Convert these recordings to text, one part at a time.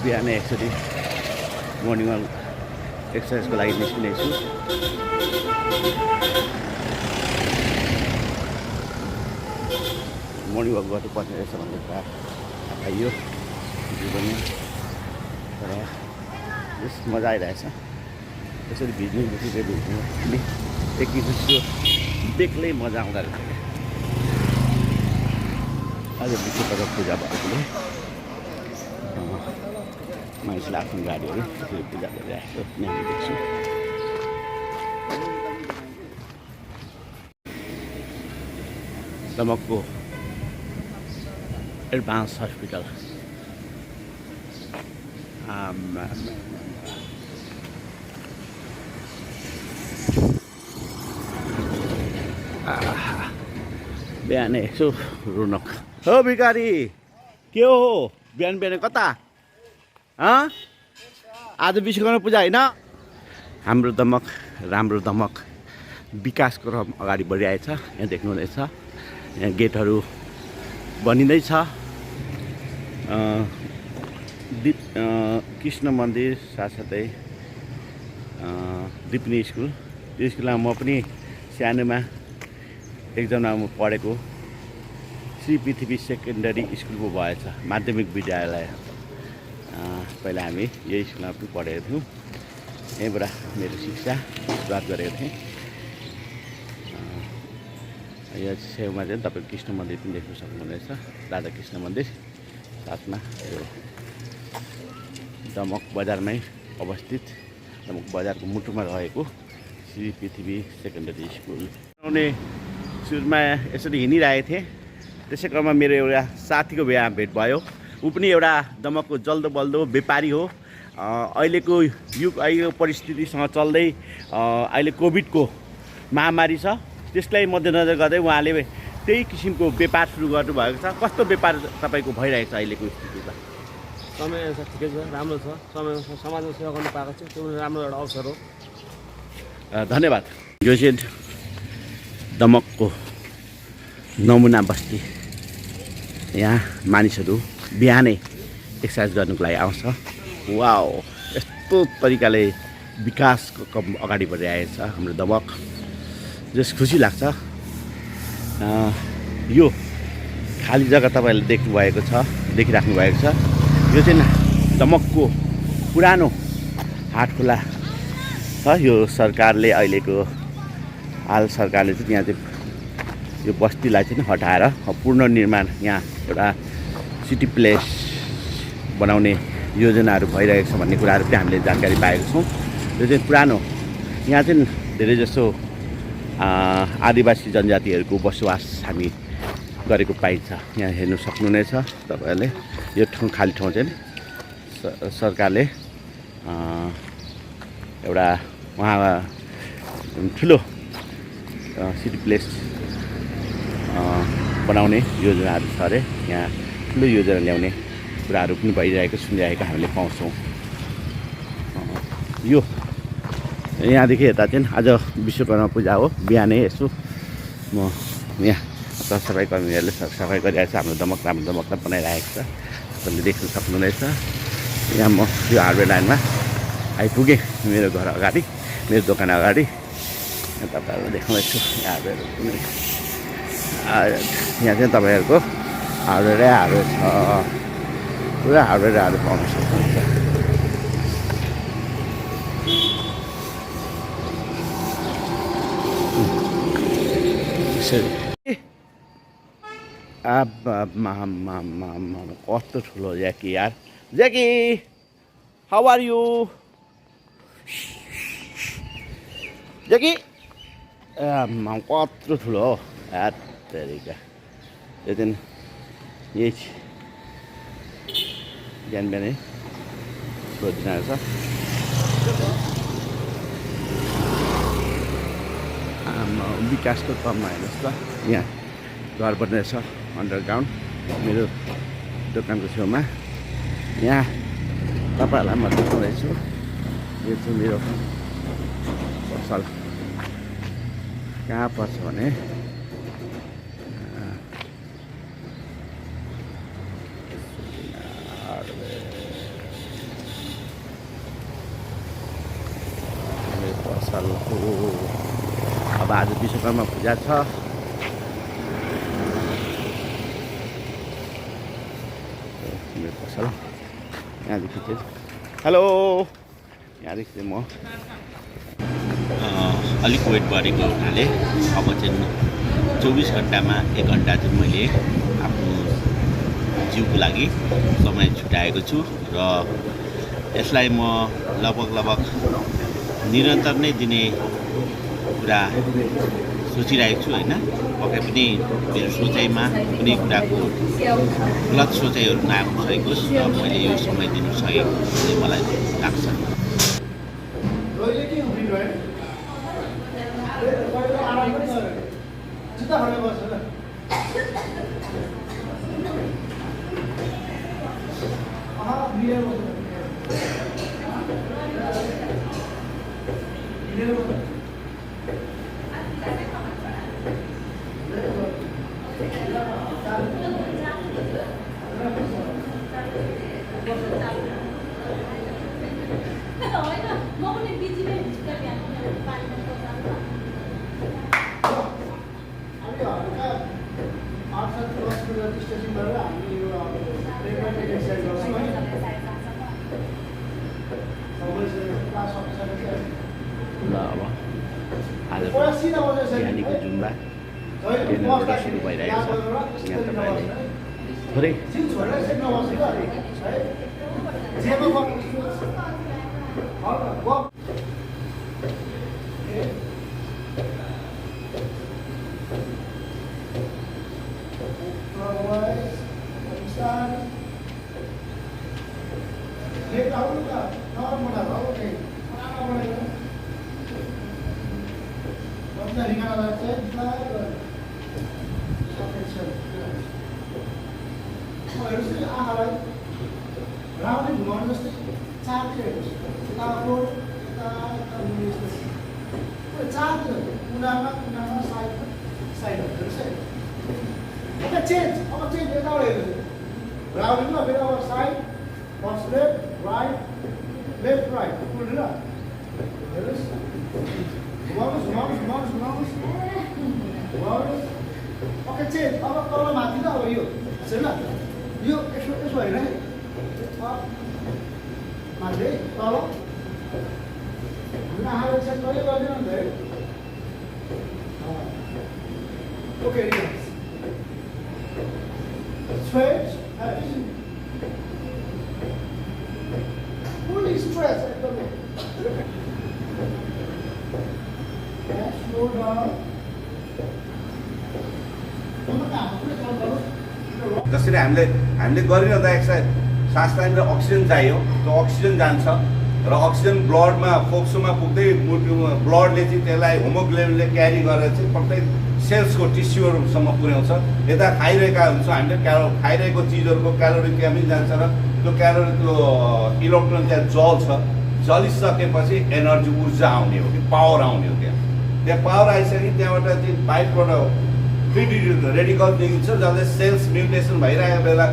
बिहान actually morning walk एक्सर्साइजको लागि निस्किनेछु। Morning walk गर्नुपर्ने रहेछ भन्ने कुरा थाहा पाइयो जीवनमा। तर यस मजा आइरहेछ यसरी भिज्नु भिज्दै भिज्नु अनि एक किसिमको बेग्लै मजा आउँदो रहेछ। आज विश्वकर्मा पूजा भएकोले मानिसले आफ्नो गाडीहरू त्यसरी पूजा गरिरहेको यहाँ देख्छु। दमकको एडभान्स हस्पिटल बिहान यसो रुनक हो भिखारी के हो बिहान बिहान कता आज विश्वकर्मा पूजा होइन? हाम्रो दमक राम्रो दमक विकासको क्रम अगाडि बढिरहेछ। यहाँ देख्नुहुँदैछ यहाँ गेटहरू बनिँदैछ। कृष्ण मन्दिर साथसाथै दिपनी स्कुल, त्यो स्कुलमा म पनि सानोमा एकजनामा पढेको श्री पृथ्वी सेकेन्डरी स्कुल पो भएछ, माध्यमिक विद्यालय। पहिला हामी यही स्कुलमा पनि पढेको थियौँ। यहीँबाट मेरो शिक्षा सुरुवात गरेको थिएँ। यो छेउमा चाहिँ तपाईँको कृष्ण मन्दिर पनि देख्न सक्नुहुनेछ, राधा कृष्ण मन्दिर। साथमा यो दमक बजारमै अवस्थित, दमक बजारको मुटुमा रहेको श्री पृथ्वी सेकेन्डरी स्कुल। आउने सुरुमा यसरी हिँडिरहेको थिएँ, त्यसै क्रममा मेरो एउटा साथीको बिहा भेट भयो। ऊ पनि एउटा दमकको जल्दो बल्दो व्यापारी हो। अहिलेको युग अहिलेको परिस्थितिसँग चल्दै अहिले कोभिडको महामारी छ, त्यसलाई मध्यनजर गर्दै उहाँले त्यही किसिमको व्यापार सुरु गर्नुभएको छ। कस्तो व्यापार तपाईँको भइरहेको छ अहिलेको स्थितिमा? समय ठिकै छ, राम्रो छ। समाजमा सेवा गर्नु पाएको छ, त्यो राम्रो एउटा अवसर हो। धन्यवाद। यो चाहिँ दमकको नमुना बस्ती। यहाँ मानिसहरू बिहानै एक्सर्साइज गर्नुको लागि आउँछ। वाओ, यस्तो तरिकाले विकासको कम अगाडि बढिरहेको छ हाम्रो दमक, जस खुसी लाग्छ। यो खाली जग्गा तपाईँहरूले देख्नुभएको छ, देखिराख्नु भएको छ। यो चाहिँ दमकको पुरानो हाटखोला छ। यो सरकारले अहिलेको हाल सरकारले चाहिँ यहाँ चाहिँ यो बस्तीलाई चाहिँ हटाएर पुनर्निर्माण, यहाँ एउटा सिटी प्लेस बनाउने योजनाहरू भइरहेको छ भन्ने कुराहरू पनि हामीले जानकारी पाएको छौँ। यो चाहिँ पुरानो, यहाँ चाहिँ धेरैजसो आदिवासी जनजातिहरूको बसोबास हामी गरेको पाइन्छ। यहाँ हेर्नु सक्नुहुनेछ तपाईँहरूले। यो ठाउँ खाली ठाउँ चाहिँ सरकारले एउटा उहाँ ठुलो सिटी प्लेस बनाउने योजनाहरू छ अरे। यहाँ ठुलो योजना ल्याउने कुराहरू पनि भइरहेको सुनिरहेको हामीले पाउँछौँ। यो यहाँदेखि यता चाहिँ आज विश्वकर्मा पूजा हो। बिहानै यसो म यहाँ सरसफाइ कर्मीहरूले सफाइ गरिरहेको छ। हाम्रो दमक राम्रो दमकलाई बनाइरहेको छ, तपाईँले देख्न सक्नुहुनेछ। यहाँ म यो हार्डवेयर लाइनमा आइपुगेँ, मेरो घर अगाडि, मेरो दोकान अगाडि। यहाँ तपाईँहरूलाई देखाउँदैछु हार्डवेयर। यहाँ चाहिँ तपाईँहरूको हार्डवेयरै हार्डवेयर छ, पुरा हार्डवेयरहरू पाउन सक्नुहुन्छ। कस्तो ठुलो ज्याकी यार। Jackie, how are you? Jackie कत्रो ठुलो हो यार तरिका। यो चाहिँ यही बिहान बिहानै सोधिरहेको छ। विकासको क्रममा हेर्नुहोस् त, यहाँ घर बन्दैछ अन्डरग्राउन्ड मेरो दोकानको छेउमा। यहाँ तपाईँहरूलाई म देखाउँदैछु, यो चाहिँ मेरो पसल कहाँ पर्छ भने पसल हो। अब आज विश्वकर्मा पूजा छ। मेरो पसल यहाँदेखि चाहिँ हेलो यहाँदेखि चाहिँ म अलिक वेट गरेको हुनाले अब चाहिँ 24 घन्टामा 1 घन्टा चाहिँ मैले आफ्नो जिउको लागि समय छुट्याएको छु र यसलाई म लगभग निरन्तर नै दिने कुरा सोचिरहेको छु होइन। पक्कै पनि मेरो सोचाइमा कुनै कुराको गलत सोचाइहरू नआउनु सकेकोस् र मैले यो समय दिनु सकेको भन्ने मलाई लाग्छ। बिहानीको जुम्बा ट्रेनरबाट सुरु भइरहेको छ। यहाँ तपाईँले थोरै जसरी हामीले गरिरहँदा एक्सर्साइज सास तानेर अक्सिजन चाहियो, त्यो अक्सिजन जान्छ र अक्सिजन ब्लडमा फोक्सोमा पुग्दै मुटुमा ब्लडले चाहिँ त्यसलाई होमोग्लोबिनले क्यारी गरेर चाहिँ प्रत्येक सेल्सको टिस्युहरूसम्म पुर्याउँछ। यता खाइरहेका हुन्छौँ हामीले खाइरहेको चिजहरूको क्यालोरी त्यहाँ पनि जान्छ र त्यो क्यालोरी त्यो इलेक्ट्रोन त्यहाँ जल्छ। जलिसकेपछि एनर्जी ऊर्जा आउने हो कि पावर आउने हो। त्यहाँ पावर आइसके त्यहाँबाट चाहिँ बाइक प्रोडक्ट फ्री रेडिकल देखिन्छ जसले सेल्स म्युटेसन भइरहेको बेला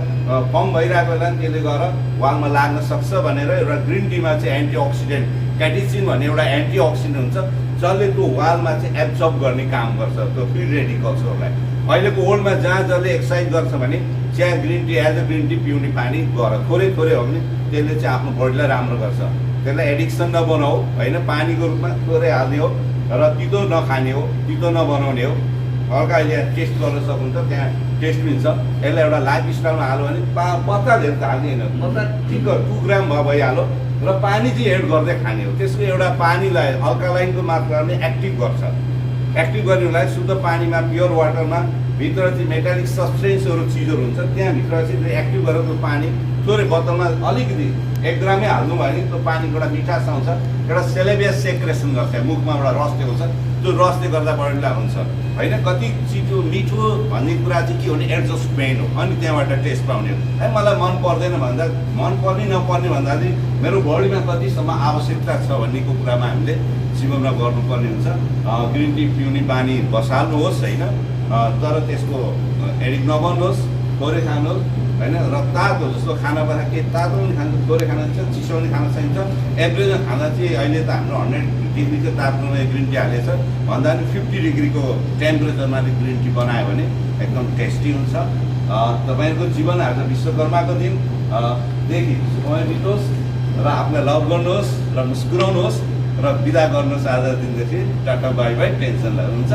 फर्म भइरहेको बेला त्यसले गरेर वालमा लाग्न सक्छ भनेर एउटा ग्रिन टीमा चाहिँ एन्टिअक्सिडेन्ट क्याटिचिन भन्ने एउटा एन्टिअक्सिडेन्ट हुन्छ जसले त्यो वालमा चाहिँ एब्जर्ब गर्ने काम गर्छ त्यो फ्री रेडिकल्सहरूलाई। अहिलेको वर्ल्डमा जहाँ जसले एक्सर्साइज गर्छ भने त्यहाँ green tea as a green tea पिउने पानी गर थोरै हो भने त्यसले चाहिँ आफ्नो बडीलाई राम्रो गर्छ। त्यसलाई एडिक्सन नबनाऊ होइन, पानीको रूपमा थोरै हाल्ने हो र तितो नखाने हो, तितो नबनाउने हो। हल्का अहिले टेस्ट गर्न सक्नुहुन्छ, त्यहाँ टेस्ट पनि छ। यसलाई एउटा लाइफ स्टाइलमा हाल्यो भने पत्ता धेरै त हाल्ने होइन, पत्ता ठिक 2 ग्राम भइहाल्यो र पानी चाहिँ एड गर्दै खाने हो। त्यसको एउटा पानीलाई अल्कालाइनको मात्राले एक्टिभ गर्छ। एक्टिभ गर्नेलाई शुद्ध पानीमा प्योर वाटरमा भित्र चाहिँ मेटालिक सब्सटेन्सहरू चिजहरू हुन्छ, त्यहाँभित्र चाहिँ एक्टिभ गरेर त्यो पानी थोरै बोतलमा अलिकति 1 ग्रामै हाल्नु भयो भने त्यो पानीको एउटा मिठास आउँछ। एउटा सेलेबियस सेक्रेसन गर्छ, मुखमा एउटा रस दिएको छ, त्यो रसले गर्दा बढीलाई हुन्छ होइन। कति चिजो मिठो भन्ने कुरा चाहिँ के हो भने एडजस्टमेन्ट हो, अनि त्यहाँबाट टेस्ट पाउने हो। है मलाई मन पर्दैन भन्दा मन पर्ने नपर्ने भन्दा चाहिँ मेरो बडीमा कतिसम्म आवश्यकता छ भन्नेको कुरामा हामीले जीवनमा गर्नुपर्ने हुन्छ। ग्रिन टी पिउने बानी बसाल्नुहोस् होइन, तर त्यसको एडिक्ट नबन्नुहोस्। थोरै खानुहोस् होइन र तातो जस्तो खाना पऱ्यो के तातो पनि खानु थोरै खाना चाहिन्छ चिसो पनि खान चाहिन्छ एभरेजमा खाँदा चाहिँ अहिले त हाम्रो 100 डिग्रीको तापमानमा ग्रिन टी हालेछ भन्दा पनि 50 डिग्रीको टेम्परेचरमा ग्रिन टी बनायो भने एकदम टेस्टी हुन्छ तपाईँहरूको जीवन आज विश्वकर्माको दिन देखि समय बितोस् र आफूलाई लभ गर्नुहोस् र मुस्कुराउनुहोस् र बिदा गर्नुहोस् आज दिनदेखि टाटा बाई बाई टेन्सनलाई हुन्छ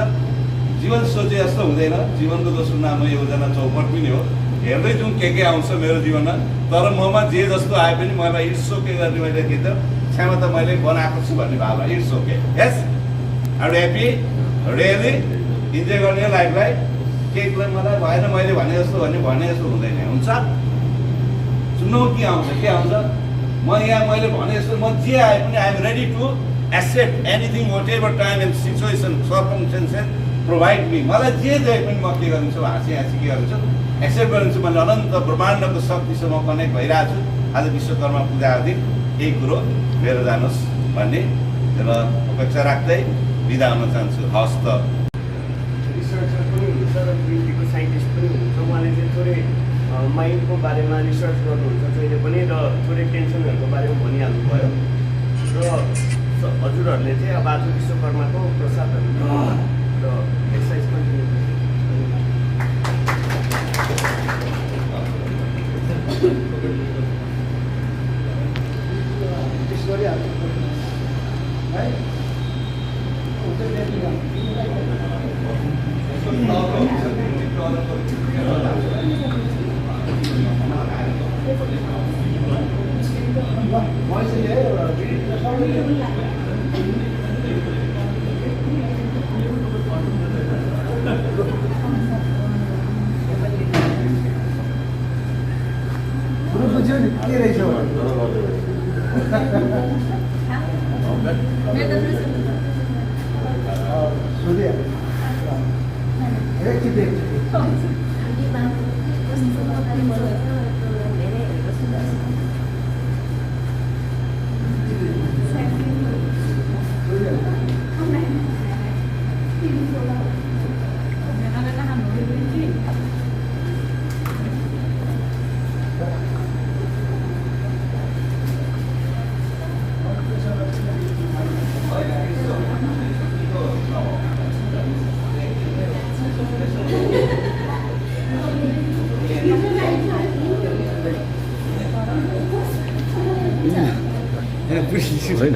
जीवन सोचे जस्तो हुँदैन जीवनको दोस्रो नाम योजना चौपट पनि हो हेर्दै जाउँ के आउँछ मेरो जीवनमा तर ममा जे जस्तो आए पनि मलाई इट्स ओके गर्ने मैले के त क्षमता मैले बनाएको छु भन्ने भावना it's okay yes are happy really enjoy गर्ने लाइफलाई केही मलाई भएन मैले भने जस्तो हुँदैन हुन्छ सुन्नु के आउँछ म यहाँ मैले भने जस्तो म जे आए पनि I am ready to accept anything whatever time and situation circumstances provide me मलाई जे पनि म के गर्छु हाँसी के गर्छु एक्सेप्ट गर्छु मैले अनन्त ब्रह्माण्डको शक्तिसँग कनेक्ट भइरहेको छु आज विश्वकर्मा पूजाको दिन यही कुरो लिएर जानुहोस् भन्ने र अपेक्षा राख्दै बिदा हुन चाहन्छु हस् त रिसर्चर पनि हुनुहुन्छ र ग्रिन टीको साइन्टिस्ट पनि हुनुहुन्छ उहाँले चाहिँ थोरै माइन्डको बारेमा रिसर्च गर्नुहुन्छ जहिले पनि र थोरै टेन्सनहरूको बारेमा भनिहाल्नु भयो र हजुरहरूले चाहिँ अब आज विश्वकर्माको प्रसादहरू र एक्सर्साइज कन्टिन्यू के रहेछ सूर्य होइन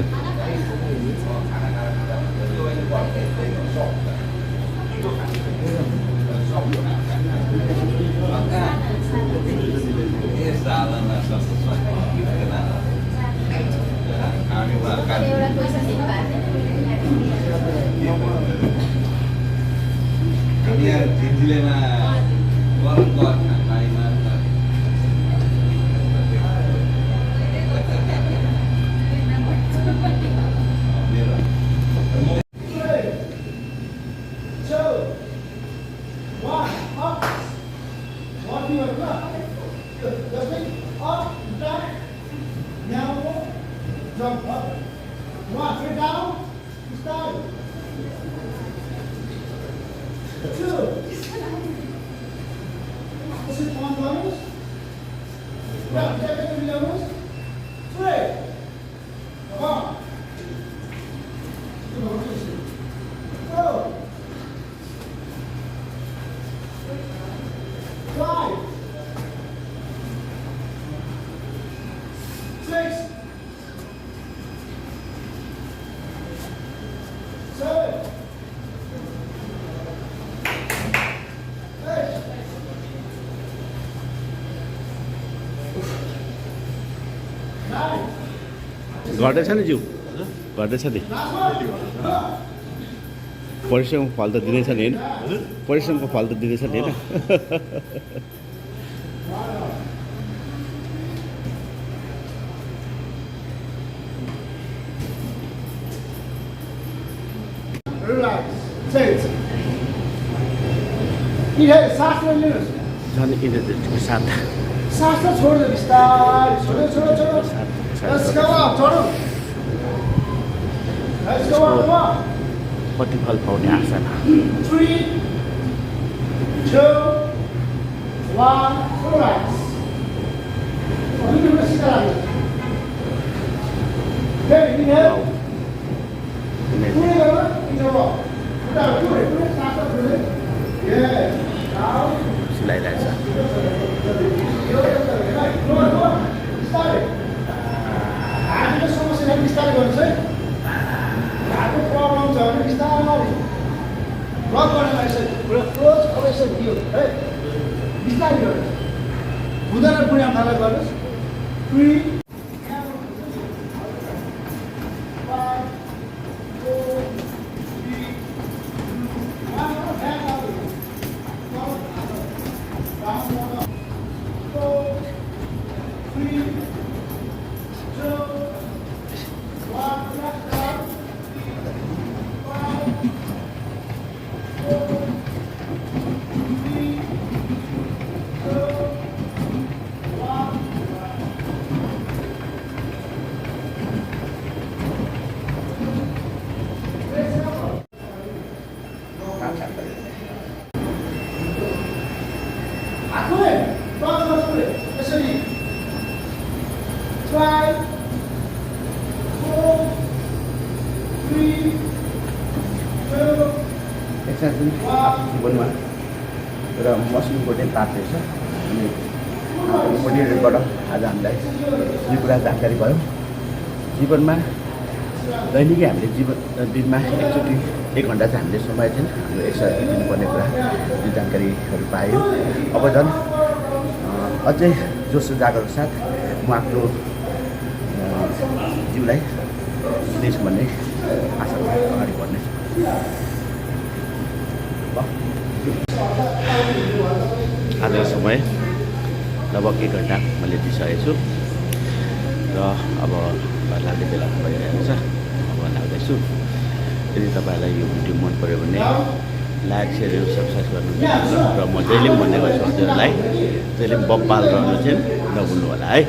Jump up. One, three down. Start. Two. Sit on those. Yeah, take it to the others. Three. One. Four. Five. 6. 7. 8. घट्दैछ नि जिउ घट्दैछ नि परिश्रमको फल त दिँदैछ नि होइन परिश्रमको फल त दिँदैछ नि होइन Relax. Say it. इधर सांस ले लो झन् यिनीहरूको साथ सांस तो छोड़ दो विस्तार छोड़ो छोड़ो छोड़ो Let's go up छोड़ो Let's go up come on प्रतिफल पाउने आशा 3 2 One, relax. Ini masih lagi. Okay, inhale. Pulih kan? Inhale. Udah, pulih, start pulih. Yeah. Now. सिलाइरहेछ हामीले समस्या बिस्तारै गर्नुहोस् है घाटको प्रब्लम छ भने बिस्तारै ब्लक गर्नलाई चाहिँ क्लोज अब यसरी दियो है बिस्तारै गर्नुहोस् हुँदैन बुढी आमालाई गर्नुहोस् 3 आफूले प्रगति यसरी 5 4 3 2 एक्सर्साइज पनि जीवनमा र मसल इम्पोर्टेन्ट पार्ट रहेछ अनि इम्पोर्टेन्टबाट आज हामीलाई यो कुरा जानकारी भयो जीवनमा दैनिकै हामीले दिनमा एकचोटि 1 घन्टा चाहिँ हामीले समय चाहिँ हाम्रो एक्सर्साइज दिनुपर्ने कुरा यो जानकारीहरू पायो अब झन् अझै जोस जागरको साथ म आफ्नो जिउलाई दिन्छु भन्ने आशामा अगाडि बढ्नेछु आजको समय लगभग 1 घन्टा मैले दिइसकेको छु र अब घर लाग्ने बेला भइरहेको छ अब लाग्दैछु यदि तपाईँहरूलाई यो भिडियो मन पऱ्यो भने लाइक सेयर र सब्सक्राइब गर्नु र म जहिले पनि भन्ने गर्छु हजुरहरूलाई जहिले पनि बब्बाल रहनु चाहिँ नभुल्नु होला है।